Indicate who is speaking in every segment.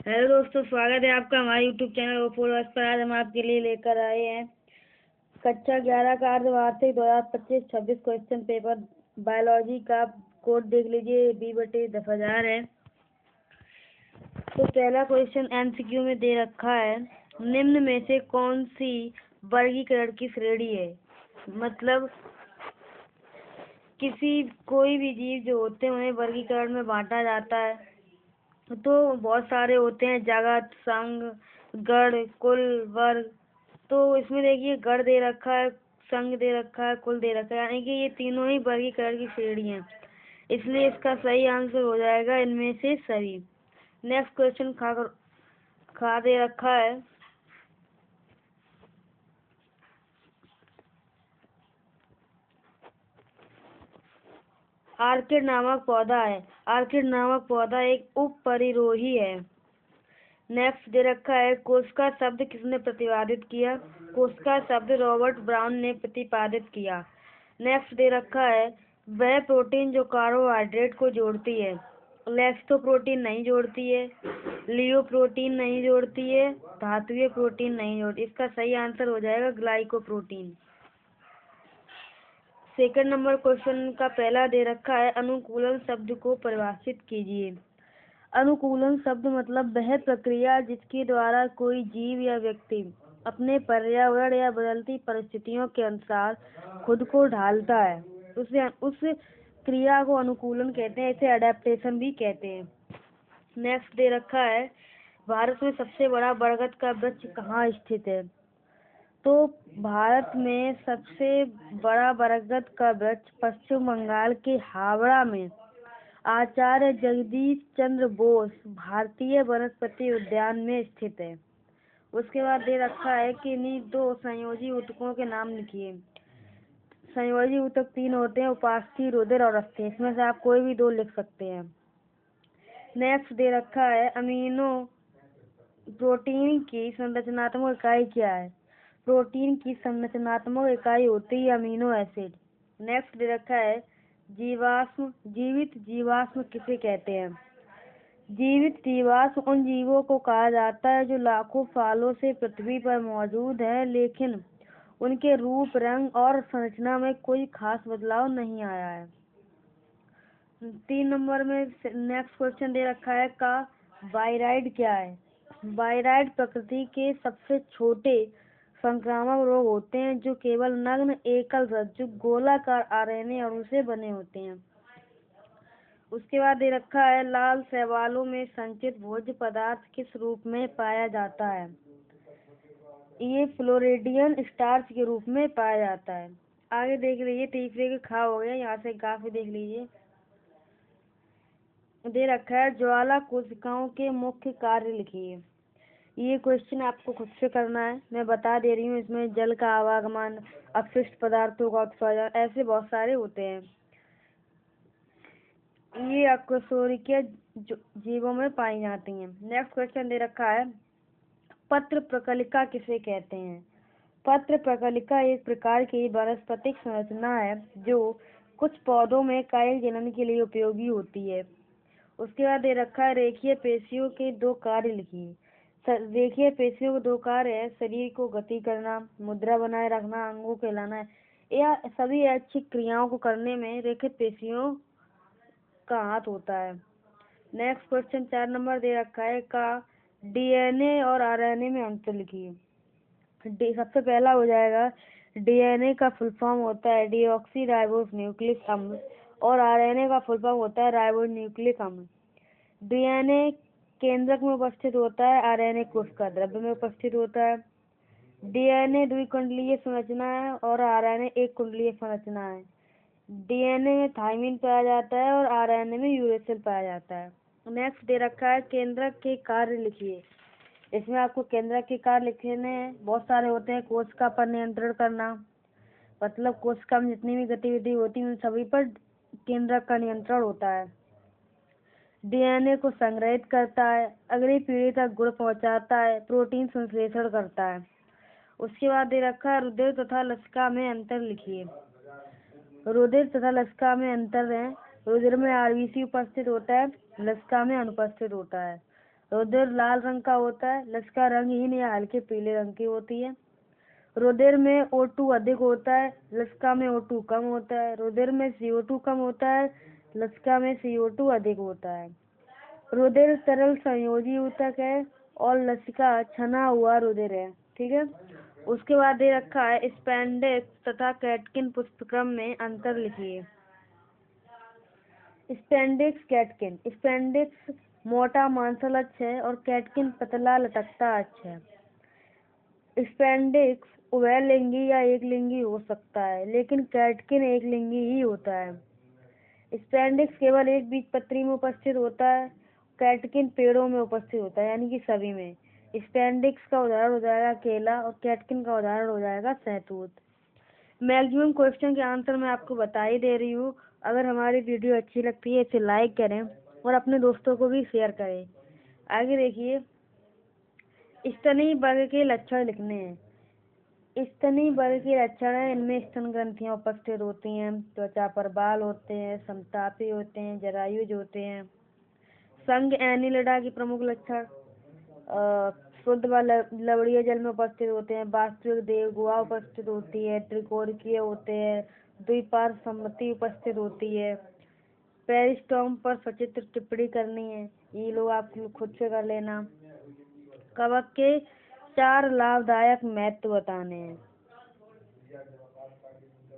Speaker 1: Hello दोस्तों, स्वागत है आपका हमारे यूट्यूब चैनल ओफोर्स पर। आज हम आपके लिए लेकर आए हैं कक्षा 11 का अर्धवार्षिक 2025-26 क्वेश्चन पेपर बायोलॉजी का। कोड देख लीजिए, B/10,000 है। तो पहला क्वेश्चन MCQ में दे रखा है, निम्न में से कौन सी वर्गीकरण की श्रेणी है। मतलब कोई भी जीव जो होते हैं उन्हें वर्गीकरण में बांटा जाता है। तो बहुत सारे होते हैं, जगत, संघ, गण, कुल, वर्ग। तो इसमें देखिए गण दे रखा है, संघ दे रखा है, कुल दे रखा है, यानी कि ये तीनों ही वर्गीकरण की श्रेणी है। इसलिए इसका सही आंसर हो जाएगा इनमें से सभी। नेक्स्ट क्वेश्चन खा दे रखा है। आर्किड नामक पौधा है। आर्किड नामक पौधा एक उपपरिरोही है। नेक्स्ट दे रखा है, कोशिका शब्द किसने प्रतिपादित किया। कोशिका शब्द रॉबर्ट ब्राउन ने प्रतिपादित किया। नेक्स्ट दे रखा है, वह प्रोटीन जो कार्बोहाइड्रेट को जोड़ती है। लेक्टोप्रोटीन नहीं जोड़ती है, लियोप्रोटीन नहीं जोड़ती है, धात्विक प्रोटीन नहीं जोड़ती। इसका सही आंसर हो जाएगा ग्लाइकोप्रोटीन। सेकंड नंबर क्वेश्चन का पहला दे रखा है, अनुकूलन शब्द को परिभाषित कीजिए। अनुकूलन शब्द मतलब वह प्रक्रिया जिसके द्वारा कोई जीव या व्यक्ति अपने पर्यावरण या बदलती परिस्थितियों के अनुसार खुद को ढालता है। उस क्रिया को अनुकूलन कहते हैं। इसे अडेप्टेशन भी कहते हैं। नेक्स्ट दे रखा है, भारत में सबसे बड़ा बरगद का वृक्ष कहाँ स्थित है। तो भारत में सबसे बड़ा बरगद का वृक्ष पश्चिम बंगाल के हावड़ा में आचार्य जगदीश चंद्र बोस भारतीय वनस्पति उद्यान में स्थित है। उसके बाद दे रखा है कि इन्हीं दो संयोजी ऊतकों के नाम लिखिए। संयोजी ऊतक 3 होते हैं, उपास्थि, रुधिर और अस्थि। इसमें से आप कोई भी 2 लिख सकते हैं। नेक्स्ट दे रखा है, अमीनो प्रोटीन की संरचनात्मक इकाई क्या है। प्रोटीन की संरचनात्मक इकाई होती है अमीनो एसिड। नेक्स्ट दे रखा है, जीवित जीवाश्म किसे कहते हैं। जीवित जीवाश्म उन जीवों को कहा जाता है जो लाखों सालों से पृथ्वी पर मौजूद है, लेकिन उनके रूप, रंग और संरचना में कोई खास बदलाव नहीं आया है। 3 नंबर में नेक्स्ट क्वेश्चन दे रखा है, का वायराइड क्या है। वायराइड प्रकृति के सबसे छोटे संक्रामक रोग होते हैं जो केवल नग्न एकल रज्जु गोलाकार आरएनए अणु से बने होते हैं। उसके बाद दे रखा है, लाल शैवालों में संचित भोज्य पदार्थ किस रूप में पाया जाता है। ये फ्लोरिडियन स्टार्च के रूप में पाया जाता है। आगे देख लीजिए, तीसरे के खा हो गया, यहाँ से काफी देख लीजिए। दे रखा है, ज्वाला कोशिकाओं के मुख्य कार्य लिखिए। ये क्वेश्चन आपको खुद से करना है, मैं बता दे रही हूँ। इसमें जल का आवागमन, अपशिष्ट पदार्थों का उत्सर्जन, ऐसे बहुत सारे होते हैं। ये अकशेरुकीय जीवों में पाई जाती हैं। नेक्स्ट क्वेश्चन दे रखा है, पत्र प्रकलिका किसे कहते हैं। पत्र प्रकलिका एक प्रकार की वनस्पतिक संरचना है जो कुछ पौधों में कायल जनन के लिए उपयोगी होती है। उसके बाद दे रखा है, रेखीय पेशियों के 2 कार्य लिखिए। रेखीय पेशियों के 2 कार्य है, शरीर को गति करना, मुद्रा बनाए रखना, अंगों को हिलाना है। यह सभी ऐच्छिक क्रियाओं को करने में रेखित पेशियों का हाथ होता है। नेक्स्ट क्वेश्चन 4 नंबर दे रखा है, का डीएनए और आरएनए में अंतर लिखिए। सबसे पहला हो जाएगा, डीएनए का फुल फॉर्म होता है डीऑक्सी राइबोस न्यूक्लिक अम्ल और आरएनए का फुल फॉर्म होता है राइबो न्यूक्लिक अम्ल। डीएनए केंद्रक में उपस्थित होता है, आरएनए कोशिका द्रव्य में उपस्थित होता है। डीएनए द्विकुंडलीय संरचना है और आरएनए एक कुंडलीय संरचना है। डीएनए में थाइमिन पाया जाता है और आरएनए में यूरेसिल पाया जाता है। नेक्स्ट दे रखा है, केंद्रक के कार्य लिखिए। इसमें आपको केंद्रक के कार्य लिखने हैं, बहुत सारे होते हैं। कोशिका पर नियंत्रण करना, मतलब कोशिका में जितनी भी गतिविधि होती है उन सभी पर केंद्रक का नियंत्रण होता है। डीएनए को संग्रहित करता है, अगली पीढ़ी तक गुण पहुंचाता है, प्रोटीन संश्लेषण करता है। उसके बाद दे रखा है, रुधिर तथा लसिका में अंतर लिखिए। रुधिर तथा लसिका में अंतर है, रुधिर में आरबीसी उपस्थित होता है, लसिका में अनुपस्थित होता है। रुधिर लाल रंग का होता है। लसिका रंगहीन या हल्के पीले रंग की होती है। रुधिर में O2 अधिक होता है, लसिका में O2 कम होता है। रुधिर में CO2 कम होता है, लसिका में CO2 अधिक होता है। रुधिर तरल संयोजी ऊतक है और लसिका छना हुआ रुधिर है। ठीक है। उसके बाद दे रखा है स्पेंडिक्स तथा कैटकिन पुष्पक्रम में अंतर लिखिए। स्पेंडिक्स कैटकिन। स्पेंडिक्स मोटा मांसल अक्ष है और कैटकिन पतला लटकता अक्ष है। स्पेंडिक्स उभयलिंगी या एकलिंगी हो सकता है, लेकिन कैटकिन एकलिंगी ही होता है। स्पेंडिक्स केवल एक बीजपत्री में उपस्थित होता है, कैटकिन पेड़ों में उपस्थित होता है, यानी कि सभी में। स्पेंडिक्स का उदाहरण हो जाएगा केला और कैटकिन का उदाहरण हो जाएगा सहतूत। मैक्सिमम क्वेश्चन के आंसर मैं आपको बता ही दे रही हूँ। अगर हमारी वीडियो अच्छी लगती है इसे लाइक करें और अपने दोस्तों को भी शेयर करें। आगे देखिए, स्तनीय वर्ग के लक्षण लिखने हैं। स्तनीय वर्ग के लक्षण है, इनमें स्तन ग्रंथियां उपस्थित होती हैं, त्वचा पर बाल होते हैं, समतापी होते हैं, जरायुज होते हैं। संघ एनिलिडा की प्रमुख लक्षण शुद्ध व लवणीय जल में उपस्थित होते हैं, वास्तविक देव गुहा उपस्थित होती है, त्रिकोणीय होते हैं, द्विपार्श्व सम्मति उपस्थित होती है। पेरिस्टोम पर सचित्र टिप्पणी करनी है, ये लोग आप खुद से कर लेना। कवक के 4 लाभदायक महत्व बताने हैं।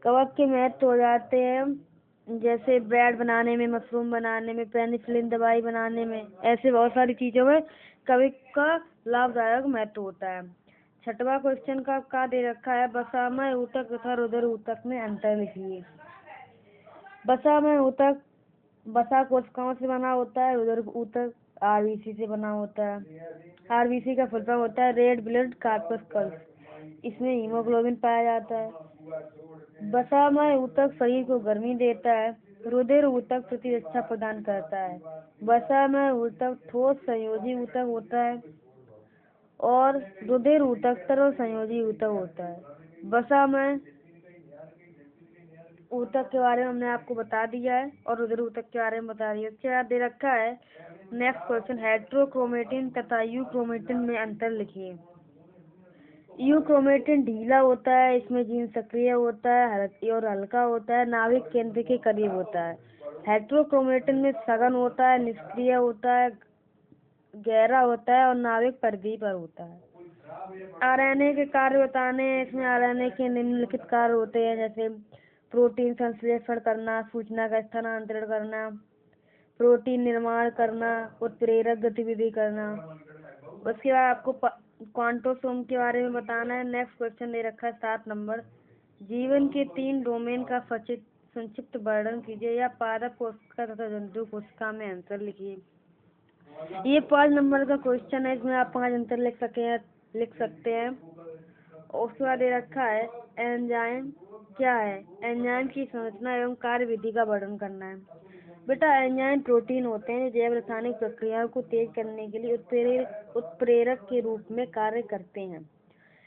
Speaker 1: कवक के महत्व हो जाते हैं जैसे ब्रेड बनाने में, मशरूम बनाने में, पेनिसिलिन दवाई बनाने में, ऐसे बहुत सारी चीजों में कवक का लाभदायक महत्व होता है। 6वां क्वेश्चन का दे रखा है, वसामय ऊतक तथा रुधिर ऊतक में अंतर लिखिए। वसामय ऊतक वसा कोशिकाओं से बना होता है, रुधिर ऊतक RBC से बना होता है। RBC का फुल फॉर्म होता है रेड ब्लड कॉर्पस्कल्स। इसमें हीमोग्लोबिन पाया जाता है। वसामय ऊतक शरीर को गर्मी देता है, रुधिर ऊतक प्रतिरक्षा प्रदान करता है। वसामय ऊतक ठोस संयोजी ऊतक होता है और रुधिर ऊतक तरल संयोजी ऊतक होता है। वसामय ऊतक के बारे में हमने आपको बता दिया है और रुधिर ऊतक के बारे में बता दिया। इसके बाद दे रखा है नेक्स्ट क्वेश्चन, हेट्रोक्रोमेटिन तथा यूक्रोमेटिन में अंतर लिखिए। यूक्रोमेटिन ढीला होता है, इसमें जीन सक्रिय होता है और हल्का होता है, नाभिक केंद्र के करीब होता है। हेट्रोक्रोमेटिन में सघन होता है, निष्क्रिय होता है, गहरा होता है और नाभिक परिधि पर होता है। RNA के कार्य बताने हैं। इसमें RNA के निम्नलिखित कार्य होते हैं, जैसे प्रोटीन संश्लेषण करना, सूचना का स्थानांतरण करना, प्रोटीन निर्माण करना, उत्प्रेरक गतिविधि करना। उसके बाद आपको क्वांटोसोम के बारे में बताना है। नेक्स्ट क्वेश्चन दे रखा है 7 नंबर, जीवन के 3 डोमेन का संक्षिप्त वर्णन कीजिए या पादप कोशिका तथा जंतु कोशिका में अंतर लिखिए। ये 5 नंबर का क्वेश्चन है, इसमें आप 5 अंतर लिख सकते हैं। उसके बाद दे रखा है एंजाइम क्या है, एंजाइम की संरचना एवं कार्य विधि का वर्णन करना है। बेटा, एंजाइम प्रोटीन होते हैं जैव रासायनिक प्रक्रियाओं को तेज करने के लिए उत्प्रेरक के रूप में कार्य करते हैं।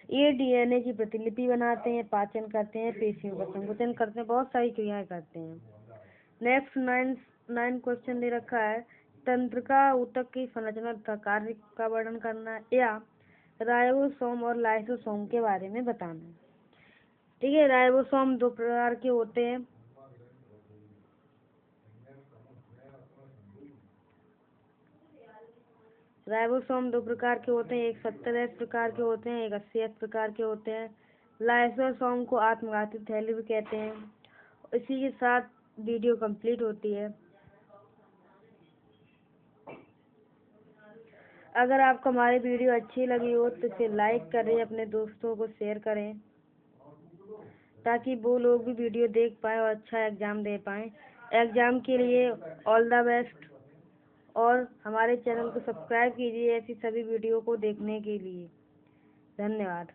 Speaker 1: ये DNA की प्रतिलिपि बनाते हैं, पाचन करते हैं, पेशियों का संकुचन करते हैं, बहुत सारी क्रियाएं करते हैं। नेक्स्ट 9 क्वेश्चन दे रखा है, तंत्रिका ऊतक की संरचना तथा कार्य का वर्णन करना है या राइबोसोम और लाइसोसोम के बारे में बताना है। ठीक है। राइबोसोम 2 प्रकार के होते हैं। राइबोसोम 2 प्रकार के होते हैं, एक 70S प्रकार के होते हैं, एक 80S प्रकार के होते हैं। लाइसोसोम को आत्मघाती थैली भी कहते हैं। इसी के साथ वीडियो कंप्लीट होती है। अगर आपको हमारी वीडियो अच्छी लगी हो तो इसे लाइक करें, अपने दोस्तों को शेयर करें ताकि वो लोग भी वीडियो देख पाए और अच्छा एग्जाम दे पाएँ। एग्जाम के लिए ऑल द बेस्ट और हमारे चैनल को सब्सक्राइब कीजिए ऐसी सभी वीडियो को देखने के लिए। धन्यवाद।